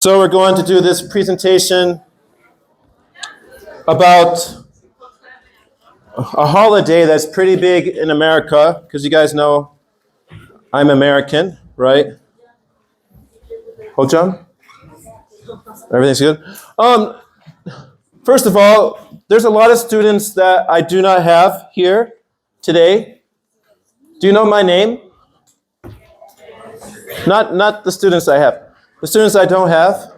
So we're going to do this presentation about a holiday that's pretty big in America, because you guys know I'm American, right? Hojam? Everything's good? First of all, there's a lot of students that I do not have here today. Do you know my name? Not the students I have. The students I don't have.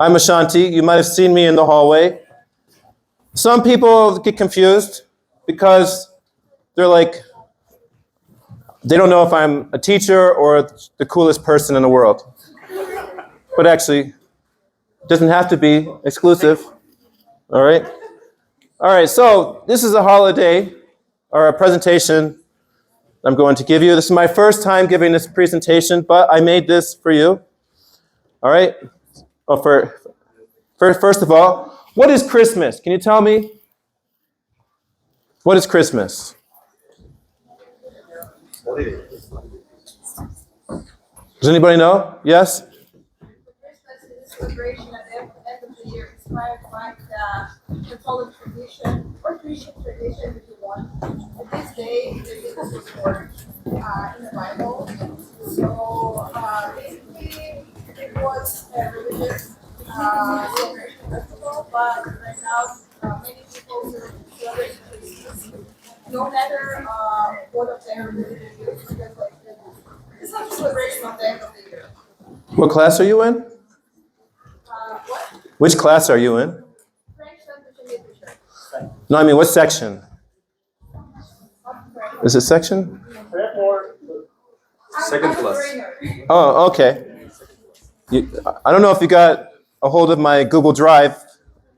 I'm Ashanti. You might have seen me in the hallway. Some people get confused because they're like, they don't know if I'm a teacher or the coolest person in the world. But actually, it doesn't have to be exclusive. All right? All right, so this is a holiday or a presentation I'm going to give you. This is my first time giving this presentation, but I made this for you. All right? Oh, first of all, what is Christmas? Can you tell me? What is Christmas? Does anybody know? Yes? Christmas is a celebration at the end of the year, inspired by the Catholic tradition or Christian tradition, if you want. And this day, this was recorded in the Bible. So basically, it was a religious celebration festival, but right now, many people celebrate Christmas, no matter what of their religion is, because like it's not a celebration of the end of the year. What class are you in? What? Which class are you in? French language and literature. No, I mean, what section? Is it section? Second class. Oh, okay. I don't know if you got a hold of my Google Drive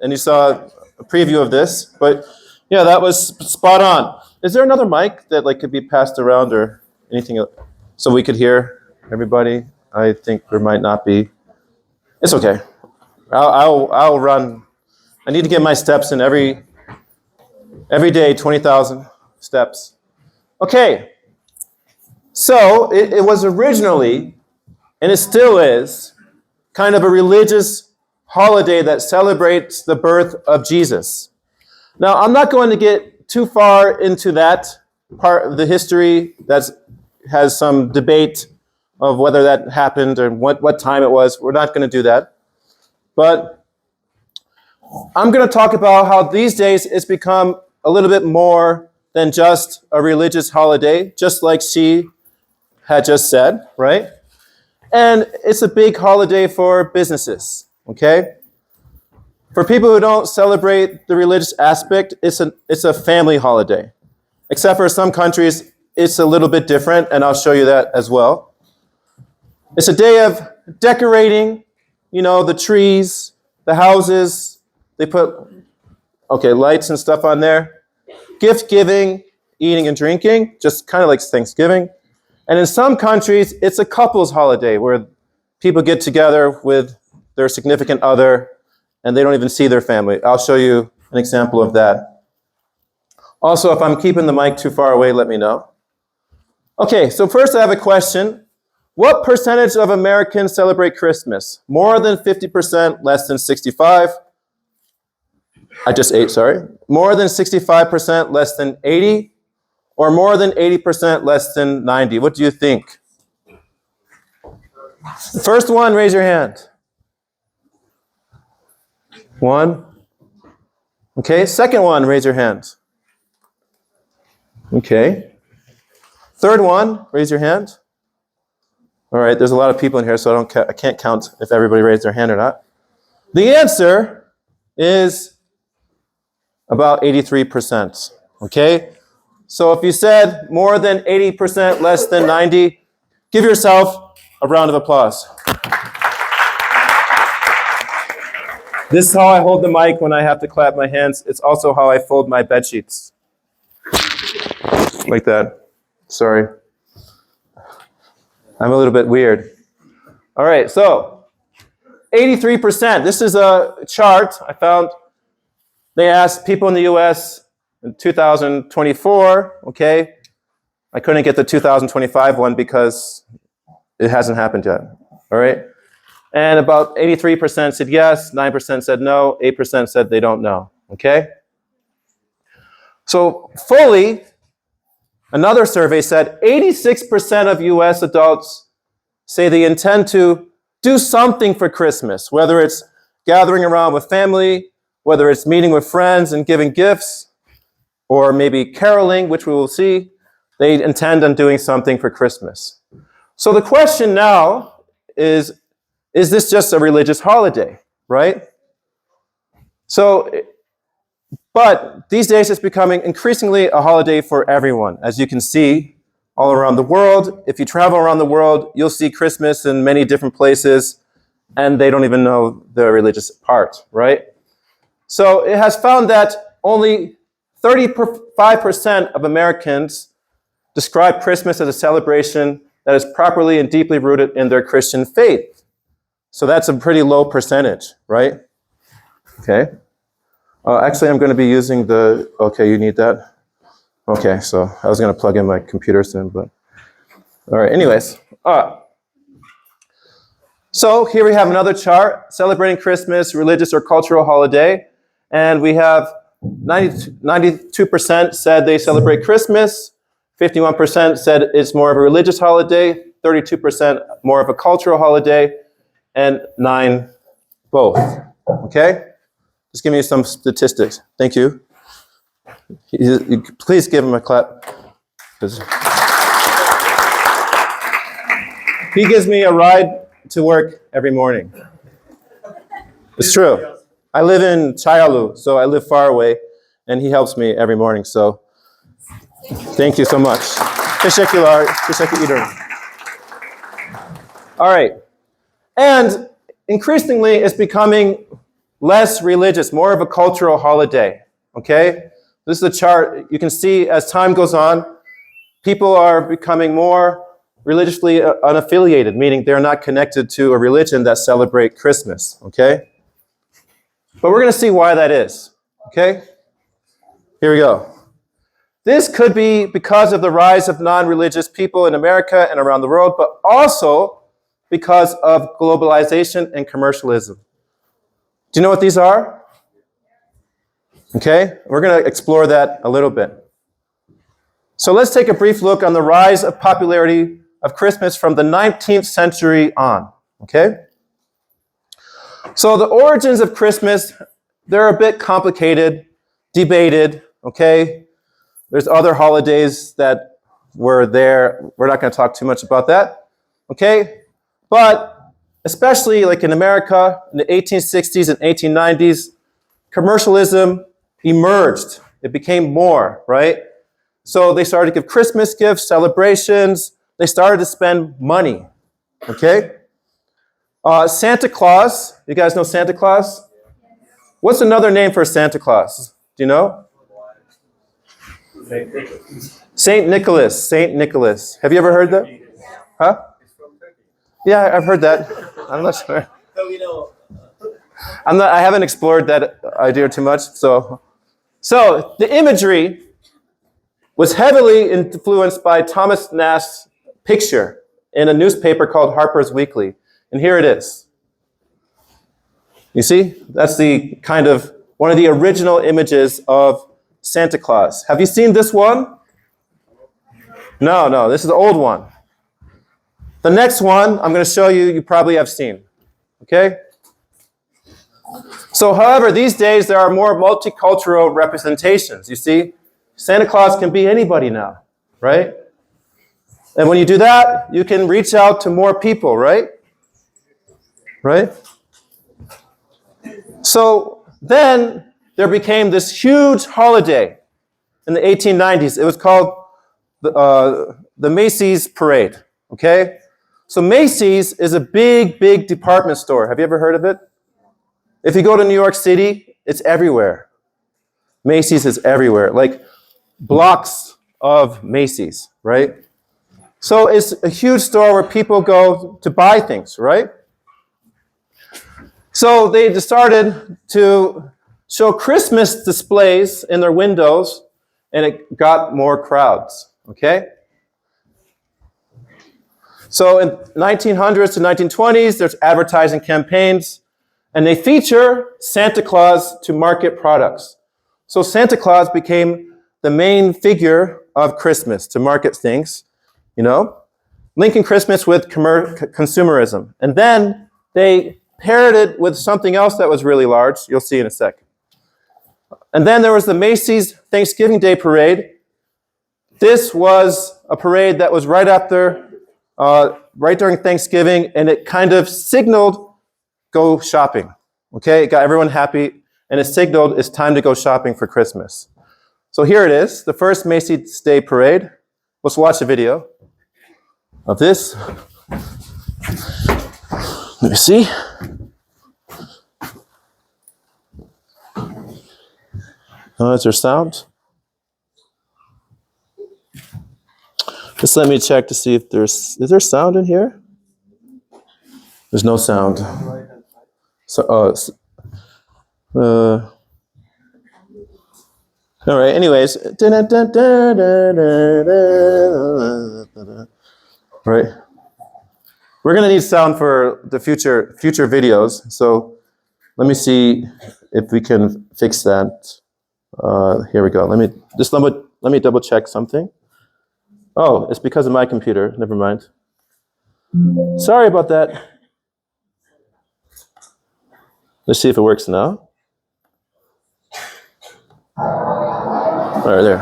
and you saw a preview of this, but yeah, that was spot on. Is there another mic that could be passed around or anything so we could hear everybody? I think there might not be. It's okay. I'll run. I need to get my steps in every day, 20,000 steps. Okay. So it was originally, and it still is, kind of a religious holiday that celebrates the birth of Jesus. Now, I'm not going to get too far into that part of the history that has some debate of whether that happened or what time it was. We're not going to do that. But I'm going to talk about how these days it's become a little bit more than just a religious holiday, just like she had just said, right? And it's a big holiday for businesses, okay? For people who don't celebrate the religious aspect, it's a family holiday. Except for some countries, it's a little bit different, and I'll show you that as well. It's a day of decorating, the trees, the houses. They put, lights and stuff on there. Gift giving, eating and drinking, just kind of like Thanksgiving. And in some countries, it's a couples holiday where people get together with their significant other and they don't even see their family. I'll show you an example of that. Also, if I'm keeping the mic too far away, let me know. Okay, so first I have a question. What percentage of Americans celebrate Christmas? More than 50%, less than 65? I just ate, sorry. More than 65%, less than 80? Or more than 80%, less than 90? What do you think? First one, raise your hand. One. Okay, second one, raise your hand. Okay. Third one, raise your hand. All right, there's a lot of people in here, so I can't count if everybody raised their hand or not. The answer is about 83%. Okay? So if you said more than 80%, less than 90, give yourself a round of applause. This is how I hold the mic when I have to clap my hands. It's also how I fold my bed sheets. Like that. Sorry. I'm a little bit weird. All right, so 83%. This is a chart I found. They asked people in the US in 2024, okay? I couldn't get the 2025 one because it hasn't happened yet, all right? And about 83% said yes, 9% said no, 8% said they don't know, okay? So fully, another survey said 86% of US adults say they intend to do something for Christmas, whether it's gathering around with family, whether it's meeting with friends and giving gifts, or maybe caroling, which we will see. They intend on doing something for Christmas. So the question now is this just a religious holiday, right? So, but these days it's becoming increasingly a holiday for everyone. As you can see, all around the world, if you travel around the world, you'll see Christmas in many different places, and they don't even know the religious part, right? So it has found that only 35% of Americans describe Christmas as a celebration that is properly and deeply rooted in their Christian faith. So that's a pretty low percentage, right? Okay. Actually, I'm going to be using the, okay, you need that? Okay, so I was going to plug in my computer soon, but all right, anyways. So here we have another chart celebrating Christmas, religious or cultural holiday. And we have 92% said they celebrate Christmas, 51% said it's more of a religious holiday, 32% more of a cultural holiday, and 9% both. Okay? Just give me some statistics. Thank you. Please give him a clap. He gives me a ride to work every morning. It's true. I live in Chayalu, so I live far away, and he helps me every morning. So thank you so much. Teşekkürler. Teşekkür ederim. All right. And increasingly, it's becoming less religious, more of a cultural holiday. Okay? This is a chart. You can see as time goes on, people are becoming more religiously unaffiliated, meaning they're not connected to a religion that celebrate Christmas. Okay? But we're going to see why that is. Okay? Here we go. This could be because of the rise of non-religious people in America and around the world, but also because of globalization and commercialism. Do you know what these are? Okay? We're going to explore that a little bit. So let's take a brief look on the rise of popularity of Christmas from the 19th century on. Okay? So the origins of Christmas, they're a bit complicated, debated, okay? There's other holidays that were there. We're not going to talk too much about that, okay? But especially like in America in the 1860s and 1890s, commercialism emerged. It became more, right? So they started to give Christmas gifts, celebrations. They started to spend money, okay? Santa Claus, you guys know Santa Claus? What's another name for Santa Claus? Do you know? Saint Nicholas. Saint Nicholas. Have you ever heard that? Huh? Yeah, I've heard that. I'm not sure. I haven't explored that idea too much. So the imagery was heavily influenced by Thomas Nast's picture in a newspaper called Harper's Weekly. And here it is. You see? That's the kind of one of the original images of Santa Claus. Have you seen this one? No, this is the old one. The next one I'm going to show you, you probably have seen. Okay? So, however, these days there are more multicultural representations. You see? Santa Claus can be anybody now, right? And when you do that, you can reach out to more people, right? Right? So then there became this huge holiday in the 1890s. It was called the Macy's Parade, okay? So Macy's is a big, big department store. Have you ever heard of it? If you go to New York City, it's everywhere. Macy's is everywhere, like blocks of Macy's, right? So it's a huge store where people go to buy things, right? So they started to show Christmas displays in their windows, and it got more crowds, okay? So in 1900s to 1920s, there's advertising campaigns, and they feature Santa Claus to market products. So Santa Claus became the main figure of Christmas to market things, you know, linking Christmas with consumerism. And then they paired it with something else that was really large. You'll see in a sec. And then there was the Macy's Thanksgiving Day Parade. This was a parade that was right after, right during Thanksgiving, and it kind of signaled go shopping. Okay, it got everyone happy, and it signaled it's time to go shopping for Christmas. So here it is, the first Macy's Day Parade. Let's watch a video of this. Let me see. Is there sound? Just let me check to see if is there sound in here? There's no sound. So, all right, anyways. Right. We're gonna need sound for the future videos. So let me see if we can fix that. Here we go. Let me double check something. Oh, it's because of my computer. Never mind. Sorry about that. Let's see if it works now. All right, there.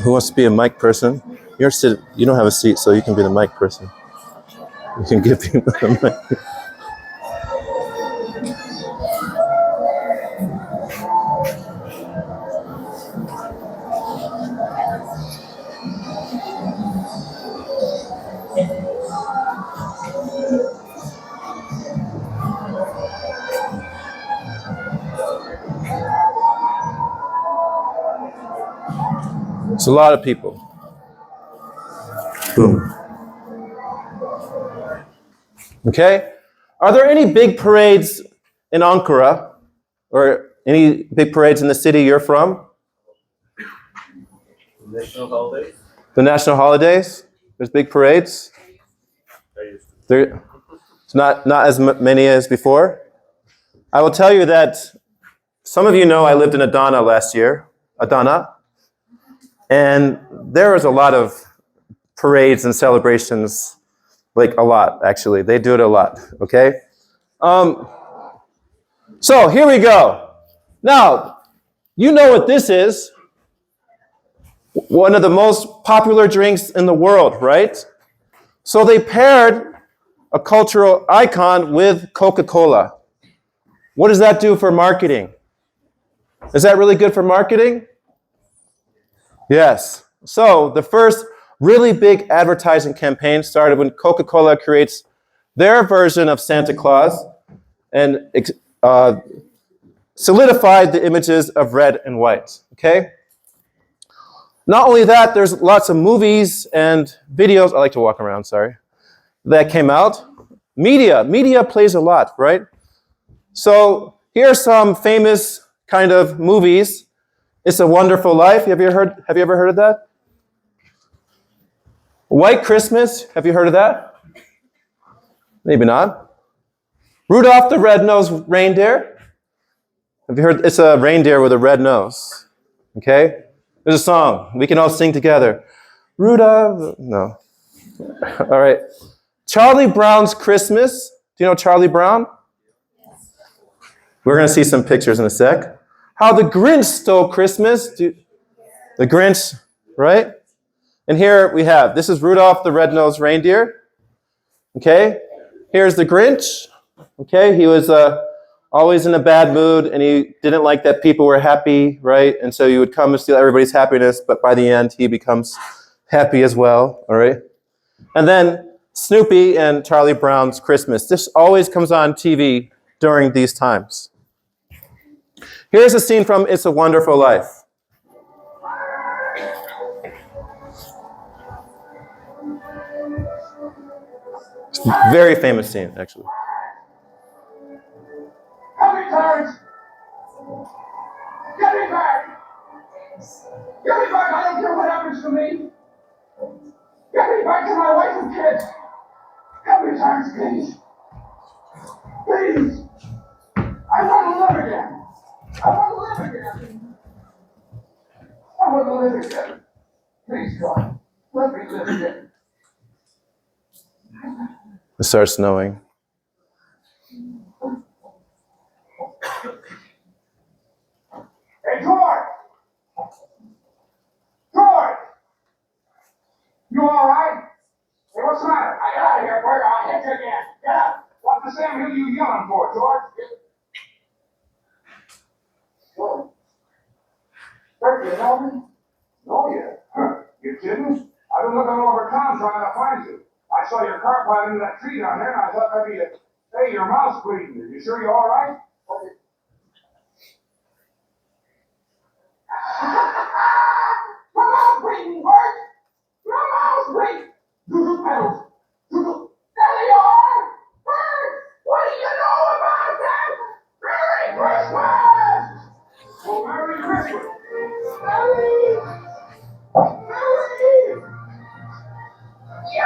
Who wants to be a mic person? You don't have a seat, so you can be the mic person. You can give people a mic. It's a lot of people. Boom. Okay? Are there any big parades in Ankara? Or any big parades in the city you're from? National holidays? The national holidays? There's big parades? It's not as many as before. I will tell you that some of you know I lived in Adana last year. Adana. And there was a lot of parades and celebrations, like a lot, actually. They do it a lot, okay? So here we go. Now, you know what this is. One of the most popular drinks in the world, right? So they paired a cultural icon with Coca-Cola. What does that do for marketing? Is that really good for marketing? Yes. So the first really big advertising campaign started when Coca-Cola creates their version of Santa Claus and solidified the images of red and white, okay? Not only that, there's lots of movies and videos, I like to walk around, sorry, that came out. Media plays a lot, right? So here are some famous kind of movies. It's a Wonderful Life. Have you ever heard of that? White Christmas. Have you heard of that? Maybe not. Rudolph the Red-Nosed Reindeer. Have you heard? It's a reindeer with a red nose. Okay? There's a song. We can all sing together. Rudolph. No. All right. Charlie Brown's Christmas. Do you know Charlie Brown? We're going to see some pictures in a sec. How the Grinch Stole Christmas. The Grinch, right? And here we have, this is Rudolph the Red-Nosed Reindeer. Okay? Here's the Grinch. Okay? He was always in a bad mood, and he didn't like that people were happy, right? And so he would come and steal everybody's happiness, but by the end, he becomes happy as well, all right? And then Snoopy and Charlie Brown's Christmas. This always comes on TV during these times. Here's a scene from It's a Wonderful Life. Very famous scene, actually. Happy times! to me? Get me back to my wife and kids. Help me, Terrence, please. Please. I want to live again. I want to live again. I want to live again. Please, God, let me live again. It starts snowing. Hey, George! George! You all right? Hey, what's the matter? I get out of here, Bert. I'll hit you again. Get up. What the Sam Hill you yelling for, George? George? Bert, you know me? Oh, yeah. Huh. You kidding? I've been looking all over town trying to find you. I saw your car piled into that tree down there, and I thought maybe hey, your mouth's bleeding. Are you sure you're all right? Okay. Your mouth's bleeding, Bert! Your mouth's bleeding! Doodle pedals! Doodle! There they are! Bert! What do you know about them? Merry Christmas! Well, Merry Christmas! Merry! Merry! Yay!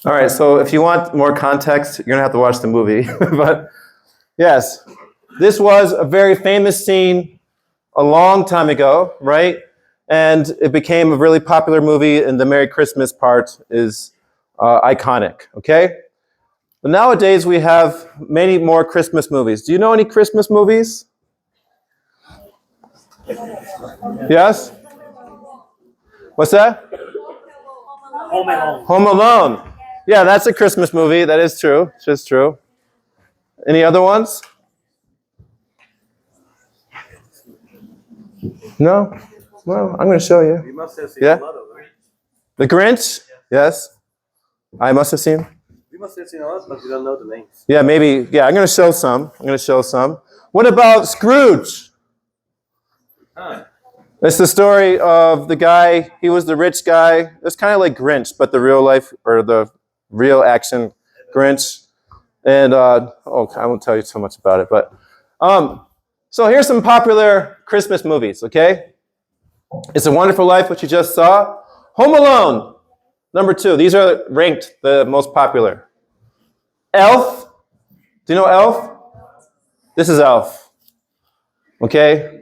All right, so if you want more context, you're gonna have to watch the movie. But yes, this was a very famous scene a long time ago, right? And it became a really popular movie, and the Merry Christmas part is iconic, okay? But nowadays we have many more Christmas movies. Do you know any Christmas movies? Yes? What's that? Home Alone. Home Alone. Yeah, that's a Christmas movie. That is true. It's just true. Any other ones? No? Well, I'm going to show you. You must have seen Yeah? a lot of them. The Grinch? Yes. I must have seen. We must have seen a lot, but we don't know the names. Yeah, maybe. Yeah, I'm going to show some. What about Scrooge? Huh. It's the story of the guy, he was the rich guy. It's kind of like Grinch, but the real life, or the real action Grinch. And, I won't tell you too much about it, but, so here's some popular Christmas movies, okay? It's a Wonderful Life, which you just saw. Home Alone, number 2. These are ranked the most popular. Elf. Do you know Elf? This is Elf. Okay?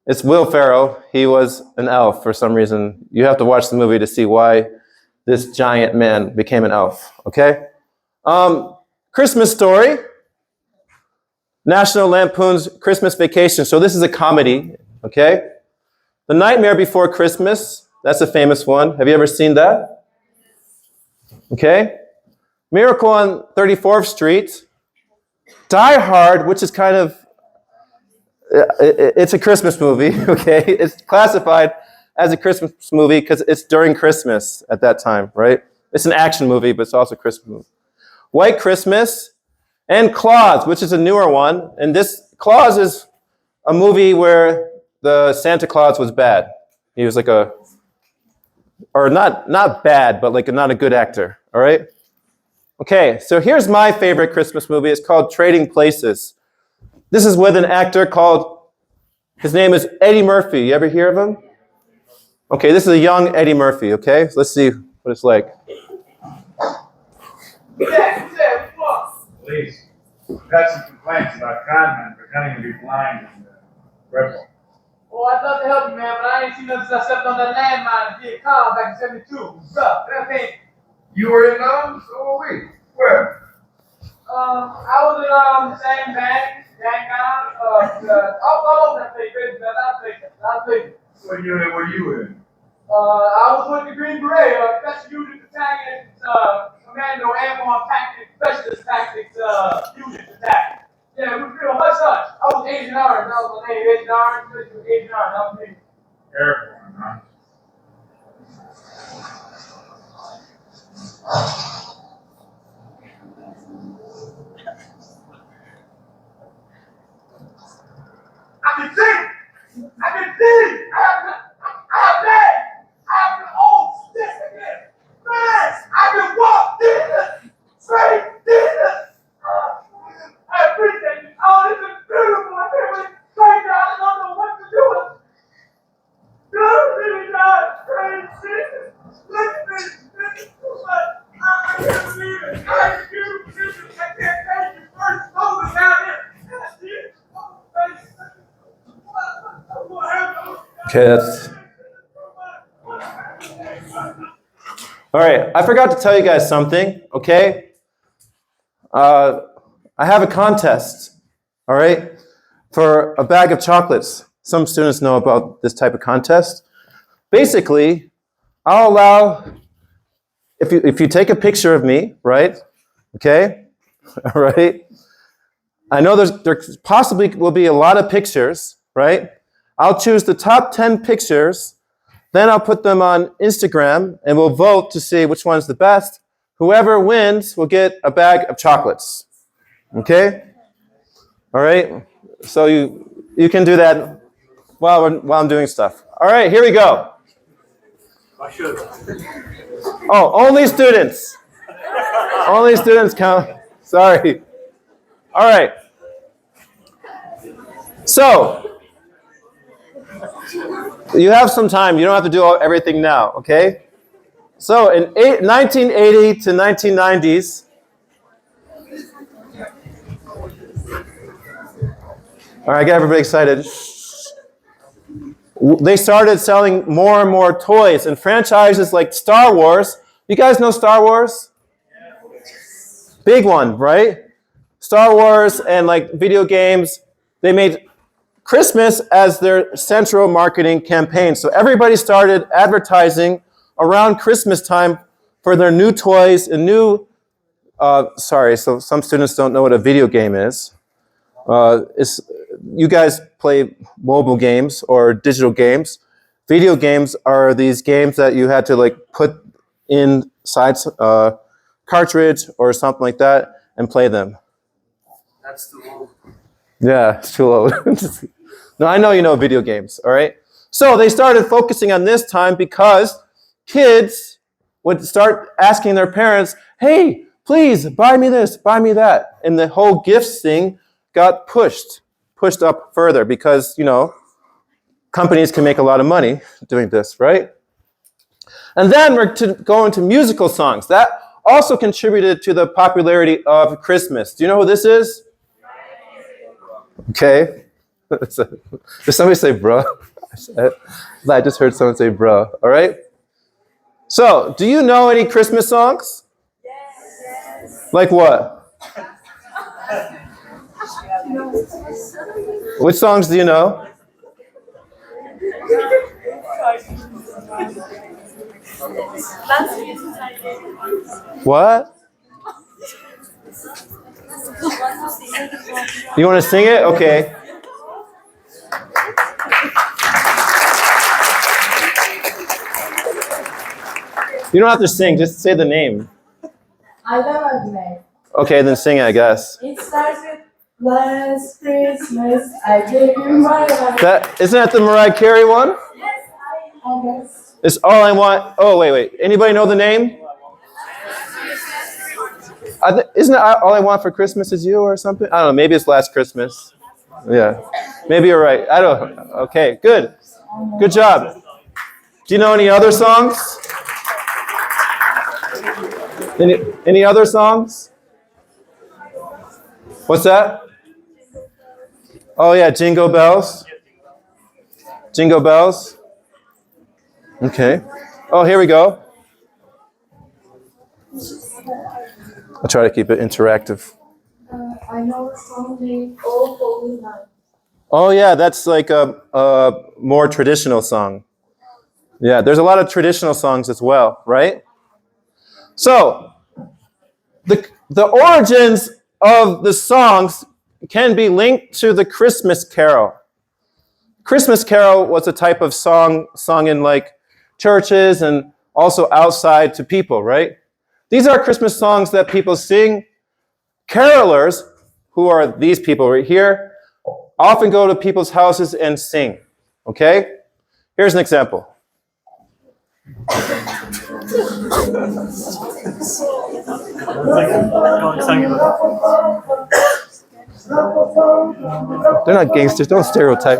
It's Will Ferrell. He was an elf for some reason. You have to watch the movie to see why this giant man became an elf. Okay? Christmas Story. National Lampoon's Christmas Vacation. So this is a comedy. Okay? The Nightmare Before Christmas. That's a famous one. Have you ever seen that? Okay? Miracle on 34th Street. Die Hard, which is kind of, it's a Christmas movie, okay? It's classified as a Christmas movie because it's during Christmas at that time, right? It's an action movie, but it's also a Christmas movie. White Christmas and Claus, which is a newer one. And this, Claus is a movie where the Santa Claus was bad. He was like not bad, but like not a good actor, all right? Okay, so here's my favorite Christmas movie. It's called Trading Places. This is with an actor called, his name is Eddie Murphy. You ever hear of him? Okay, this is a young Eddie Murphy, okay? So let's see what it's like. Police. We've had some complaints about conmen pretending to be blind and crippled. Oh, I'd love to help you, man, but I ain't seen nothing since I stepped on that landmine in Vietnam back in '72. What's up? That thing. You were in those? So were we. Where? I was in the same band, all over that place, crazy, man. I'll take it. What unit were you in? I was with the Green Beret, Special Unit Battalion, Commando Airborne Tactics, Specialist Tactics, Unit Attack. Yeah, we feel hush hush. I was Agent Orange, that was my name, Agent Orange, Agent Orange, that was me. Airborne, huh? I can see! I can see! I have legs! I have an old stick again! Man! I can walk! Jesus! Straight! Jesus! I appreciate you. Oh, this is beautiful. I can't wait. Thank you. I don't know what to do with it. Okay, that's... All right, I forgot to tell you guys something, okay? I have a contest, all right, for a bag of chocolates. Some students know about this type of contest. Basically, I'll allow, if you take a picture of me, right, okay, all right, I know there possibly will be a lot of pictures, right? I'll choose the top 10 pictures, then I'll put them on Instagram, and we'll vote to see which one's the best. Whoever wins will get a bag of chocolates, okay? All right, so you can do that while I'm doing stuff. All right, here we go. I should. Oh, only students. Only students count. Sorry. All right. So, you have some time. You don't have to do everything now, okay? So, in 1980 to 1990s, all right, get everybody excited. They started selling more and more toys and franchises like Star Wars. You guys know Star Wars? Big one, right? Star Wars and like video games. They made Christmas as their central marketing campaign. So everybody started advertising around Christmas time for their new toys and new, so some students don't know what a video game is. You guys play mobile games or digital games. Video games are these games that you had to like put inside a cartridge or something like that and play them. That's too old. Yeah, it's too old. No, I know you know video games, all right? So they started focusing on this time because kids would start asking their parents, hey, please buy me this, buy me that. And the whole gifts thing got pushed up further because, you know, companies can make a lot of money doing this, right? And then we're going to musical songs. That also contributed to the popularity of Christmas. Do you know who this is? Okay. Did somebody say bro? I just heard someone say bro, all right? So, do you know any Christmas songs? Yes. Like what? Which songs do you know? What? You want to sing it? Okay. You don't have to sing, just say the name. I love it. Okay, then sing it, I guess. It starts with last Christmas, I gave you my life. Isn't that the Mariah Carey one? Yes, I guess. It's All I Want. Oh, wait. Anybody know the name? Isn't it All I Want for Christmas Is You or something? I don't know. Maybe it's Last Christmas. Yeah. Maybe you're right. I don't know. Okay, good. Good job. Do you know any other songs? Any other songs? What's that? Oh, yeah, Jingle Bells. Jingle Bells. Okay. Oh, here we go. I'll try to keep it interactive. I know a song named Oh Holy Night. Oh, yeah, that's like a more traditional song. Yeah, there's a lot of traditional songs as well, right? So, the origins of the songs can be linked to the Christmas carol. Christmas carol was a type of song sung in like churches and also outside to people, right? These are Christmas songs that people sing. Carolers, who are these people right here, often go to people's houses and sing, okay? Here's an example. They're not gangsters, don't stereotype.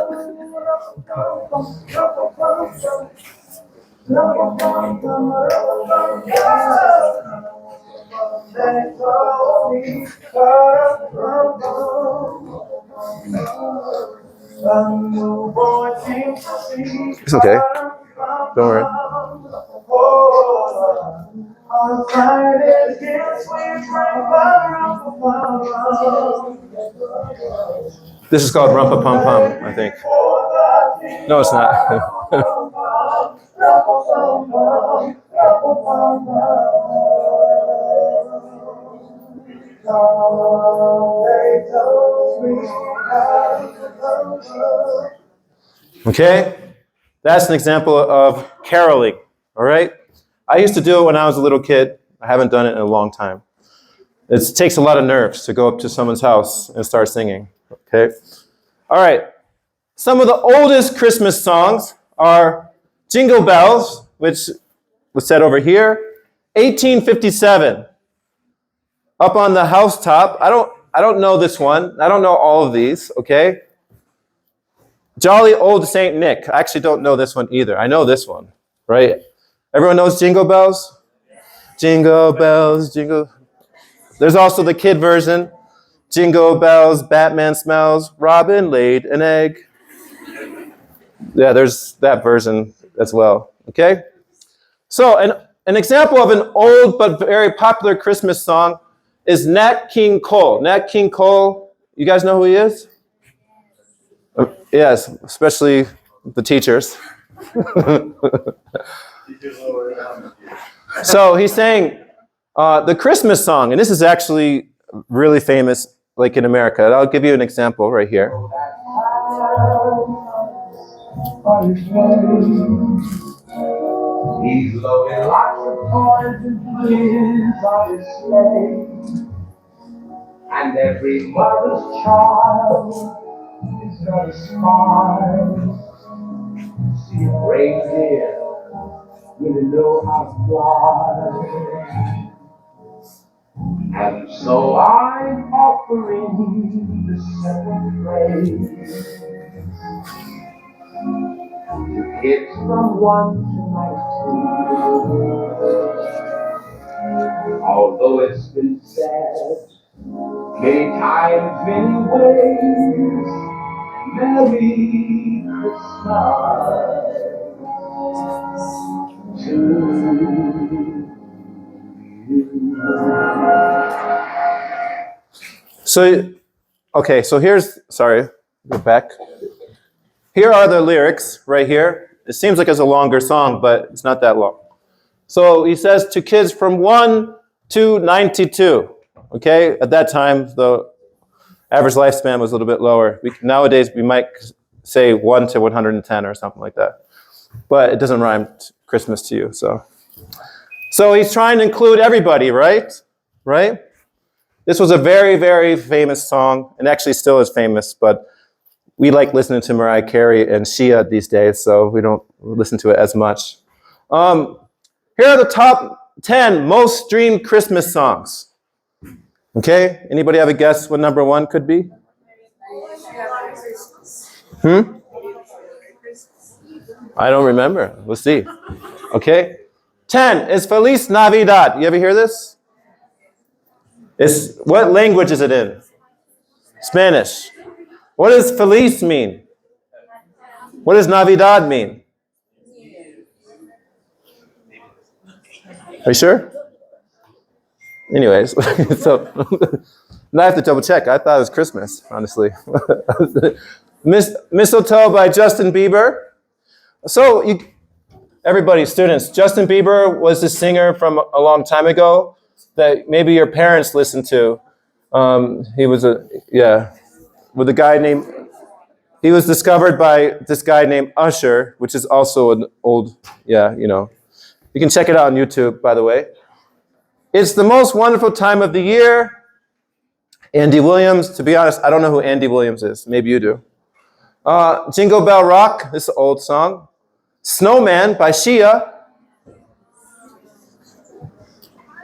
A newborn It's okay. Don't worry. This is called Rumpa Pum Pum, I think. No, it's not. Okay? That's an example of caroling, all right? I used to do it when I was a little kid. I haven't done it in a long time. It takes a lot of nerves to go up to someone's house and start singing, okay? All right. Some of the oldest Christmas songs are Jingle Bells, which was said over here, 1857. Up on the housetop. I don't know this one. I don't know all of these, okay? Jolly Old Saint Nick. I actually don't know this one either. I know this one, right? Everyone knows Jingle Bells? Jingle bells, jingle. There's also the kid version. Jingle bells, Batman smells, Robin laid an egg. Yeah, there's that version as well, okay? So an example of an old but very popular Christmas song is Nat King Cole. Nat King Cole, you guys know who he is? Yes, especially the teachers. So he's saying the Christmas song, and this is actually really famous, like in America. And I'll give you an example right here. He's loading lots of toys and toys on his sleigh, and every mother's child is gonna smile. See a reindeer really know how to fly, and so I'm offering this simple praise to kids from 1 to 19. Although it's been said many times, many ways, Merry Christmas to you. So, okay, so here's, sorry, go back. Here are the lyrics right here. It seems like it's a longer song, but it's not that long. So he says to kids from 1 to 92. Okay, at that time, the average lifespan was a little bit lower. Nowadays, we might say 1 to 110 or something like that. But it doesn't rhyme Christmas to you, so. So he's trying to include everybody, right? Right? This was a very, very famous song, and actually still is famous, but we like listening to Mariah Carey and Sia these days, so we don't listen to it as much. Here are the top 10 most streamed Christmas songs. Okay, anybody have a guess what number 1 could be? I don't remember. We'll see. Okay. 10 is Feliz Navidad. You ever hear this? What language is it in? Spanish. What does Feliz mean? What does Navidad mean? Are you sure? Anyways, so now I have to double check. I thought it was Christmas, honestly. Mistletoe by Justin Bieber. So, everybody, students, Justin Bieber was a singer from a long time ago that maybe your parents listened to. He was with a guy named, he was discovered by this guy named Usher, which is also an old, You can check it out on YouTube, by the way. It's the most wonderful time of the year. Andy Williams, to be honest, I don't know who Andy Williams is. Maybe you do. Jingle Bell Rock, this is an old song. Snowman by Sia.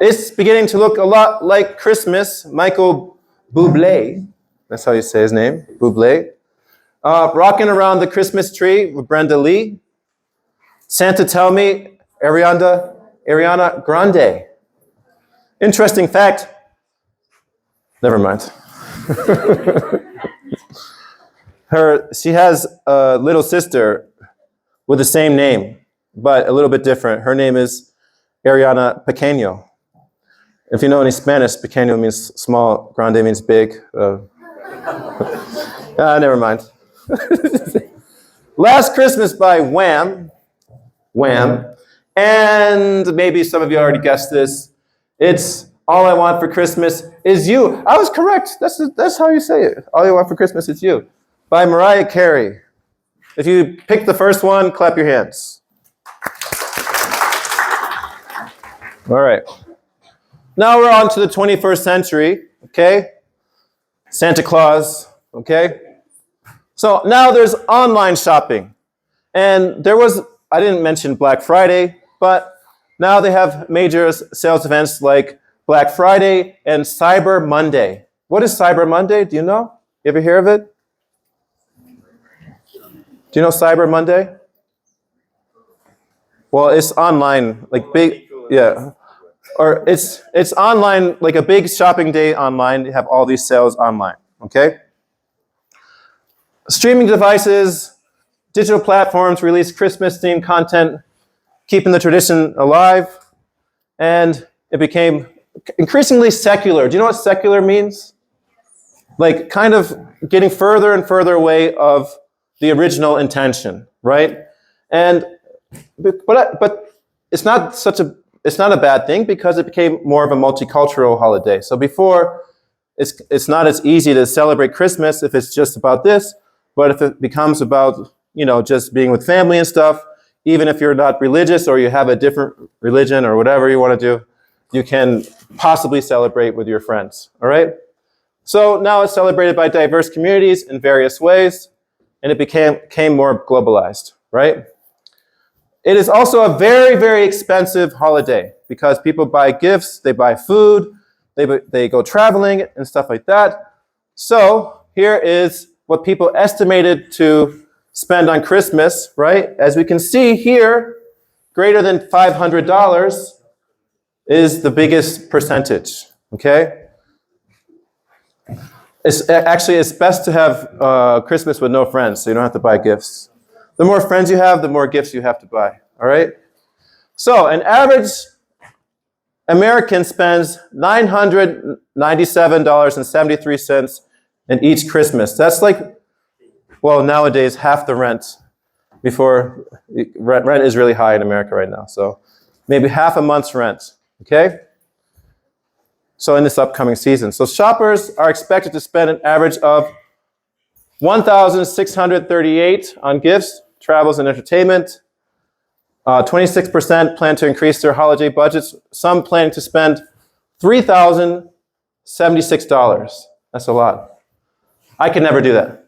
It's beginning to look a lot like Christmas. Michael Bublé, that's how you say his name, Bublé. Rocking Around the Christmas Tree with Brenda Lee. Santa Tell Me, Ariana Grande. Interesting fact. Never mind. She has a little sister with the same name, but a little bit different. Her name is Ariana Pequeño. If you know any Spanish, pequeño means small, grande means big. Never mind. Last Christmas by Wham. Wham. And maybe some of you already guessed this. It's All I Want for Christmas Is You. I was correct. That's how you say it. All I Want for Christmas Is You. By Mariah Carey. If you picked the first one, clap your hands. All right. Now we're on to the 21st century, okay? Santa Claus, okay? So now there's online shopping. And I didn't mention Black Friday, but now they have major sales events like Black Friday and Cyber Monday. What is Cyber Monday? Do you know? You ever hear of it? Do you know Cyber Monday? Well, it's online, like big, yeah. Or it's online, like a big shopping day online. They have all these sales online, okay? Streaming devices, digital platforms release Christmas-themed content, keeping the tradition alive, and it became increasingly secular. Do you know what secular means? Like kind of getting further and further away of the original intention, right? And but it's not a bad thing because it became more of a multicultural holiday. So before, it's not as easy to celebrate Christmas if it's just about this, but if it becomes about, just being with family and stuff, even if you're not religious or you have a different religion or whatever you want to do, you can possibly celebrate with your friends, all right? So now it's celebrated by diverse communities in various ways, and it became more globalized, right? It is also a very, very expensive holiday because people buy gifts, they buy food, they go traveling and stuff like that. So here is what people estimated to spend on Christmas, right? As we can see here, greater than $500 is the biggest percentage, okay? It's best to have Christmas with no friends, so you don't have to buy gifts. The more friends you have, the more gifts you have to buy, all right? So an average American spends $997.73 in each Christmas. That's like, well, nowadays, half the rent. Before, rent is really high in America right now, so maybe half a month's rent, okay? So in this upcoming season. So shoppers are expected to spend an average of $1,638 on gifts, travels, and entertainment. 26% plan to increase their holiday budgets. Some planning to spend $3,076. That's a lot. I could never do that.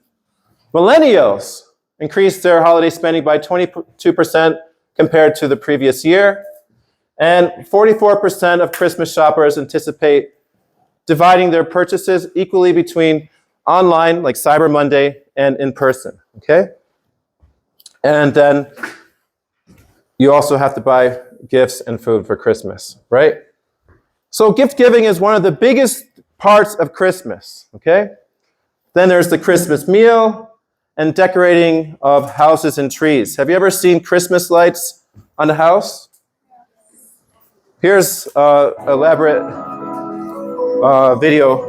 Millennials increased their holiday spending by 22% compared to the previous year. And 44% of Christmas shoppers anticipate dividing their purchases equally between online, like Cyber Monday, and in person, okay? And then you also have to buy gifts and food for Christmas, right? So gift giving is one of the biggest parts of Christmas, okay? Then there's the Christmas meal and decorating of houses and trees. Have you ever seen Christmas lights on a house? Here's an elaborate video.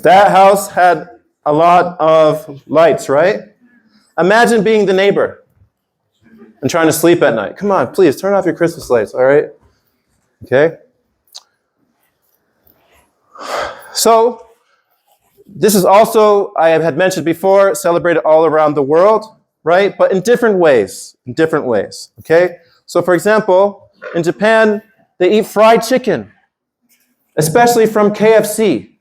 That house had a lot of lights, right? Imagine being the neighbor and trying to sleep at night. Come on, please, turn off your Christmas lights, all right? Okay? So, this is also, I had mentioned before, celebrated all around the world, right? But in different ways, okay? So, for example, in Japan, they eat fried chicken, especially from KFC.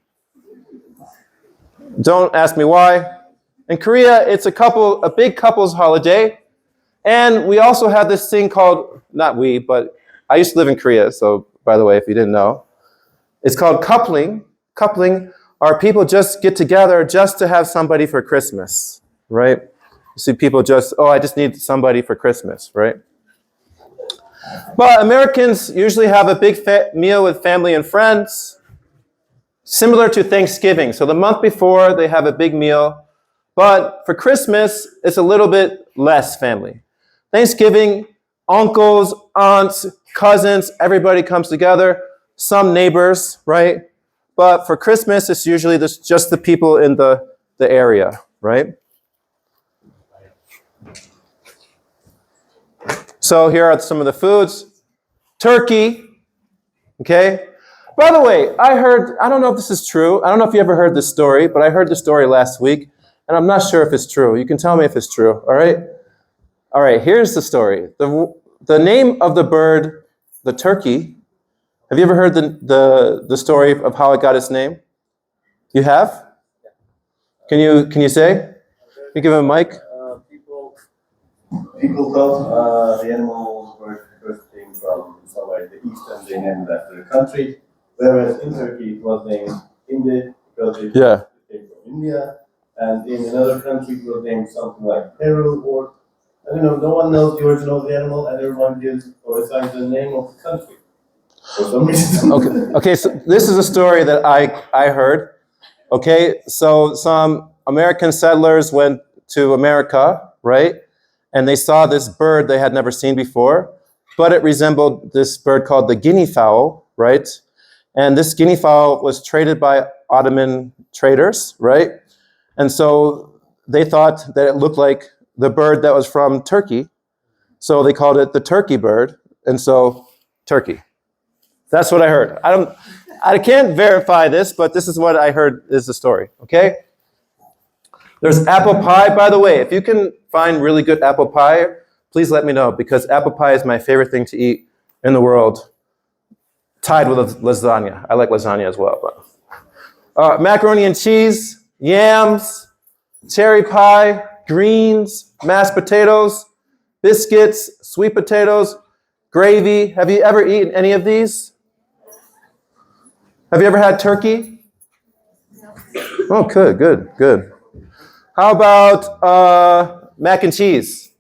Don't ask me why. In Korea, it's a big couples holiday. And we also have this thing called, not we, but I used to live in Korea, so by the way, if you didn't know. It's called coupling. Coupling are people just get together just to have somebody for Christmas, right? You see people just, oh, I just need somebody for Christmas, right? But Americans usually have a big meal with family and friends, similar to Thanksgiving. So the month before, they have a big meal. But for Christmas, it's a little bit less family. Thanksgiving, uncles, aunts, cousins, everybody comes together. Some neighbors, right? But for Christmas, it's usually just the people in the area, right? So here are some of the foods. Turkey, okay? By the way, I don't know if this is true. I don't know if you ever heard this story, but I heard the story last week, and I'm not sure if it's true. You can tell me if it's true, all right? All right, here's the story. The name of the bird, the turkey, have you ever heard the story of how it got its name? You have? Can you say? Can you give him a mic? People thought the animal first came from somewhere in the east and they named it after a country, whereas in Turkey it was named Hindi because it came from India, and in another country it was named something like Peru or, I don't know, no one knows the origin of the animal and everyone gives or assigns the name of the country for some reason. Okay, so this is a story that I heard. Okay, so some American settlers went to America, right? And they saw this bird they had never seen before, but it resembled this bird called the guinea fowl, right? And this guinea fowl was traded by Ottoman traders, right? And so they thought that it looked like the bird that was from Turkey. So they called it the turkey bird, and so turkey. That's what I heard. I can't verify this, but this is what I heard is the story, okay? There's apple pie, by the way. If you can find really good apple pie, please let me know, because apple pie is my favorite thing to eat in the world, tied with lasagna. I like lasagna as well. But macaroni and cheese, yams, cherry pie, greens, mashed potatoes, biscuits, sweet potatoes, gravy. Have you ever eaten any of these? Have you ever had turkey? Oh, good. How about mac and cheese?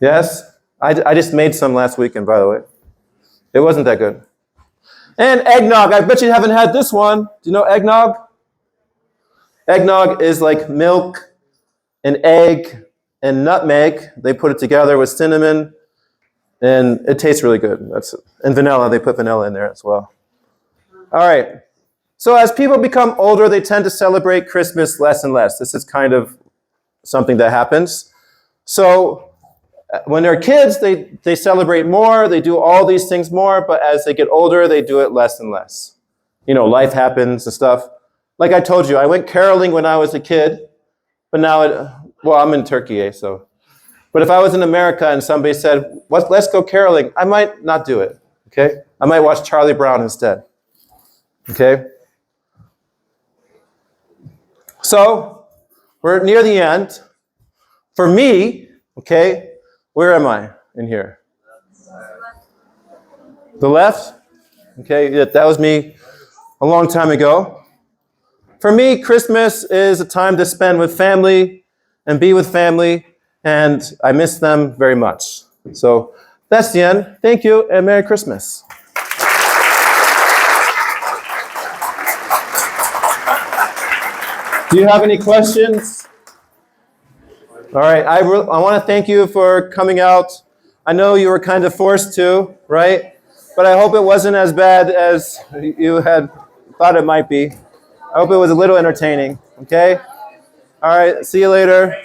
Yes? I just made some last weekend, by the way. It wasn't that good. And eggnog. I bet you haven't had this one. Do you know eggnog? Eggnog is like milk and egg and nutmeg. They put it together with cinnamon, and it tastes really good. And vanilla. They put vanilla in there as well. All right. So as people become older, they tend to celebrate Christmas less and less. This is kind of something that happens. So when they're kids, they celebrate more, they do all these things more, but as they get older, they do it less and less. You know, life happens and stuff. Like I told you, I went caroling when I was a kid, but now, I'm in Turkey, so. But if I was in America and somebody said, let's go caroling, I might not do it, okay? I might watch Charlie Brown instead, okay? So, we're near the end. For me, okay, where am I in here? The left? Okay, that was me a long time ago. For me, Christmas is a time to spend with family and be with family, and I miss them very much. So, that's the end. Thank you, and Merry Christmas. Do you have any questions? All right, I want to thank you for coming out. I know you were kind of forced to, right? But I hope it wasn't as bad as you had thought it might be. I hope it was a little entertaining, okay? All right, see you later.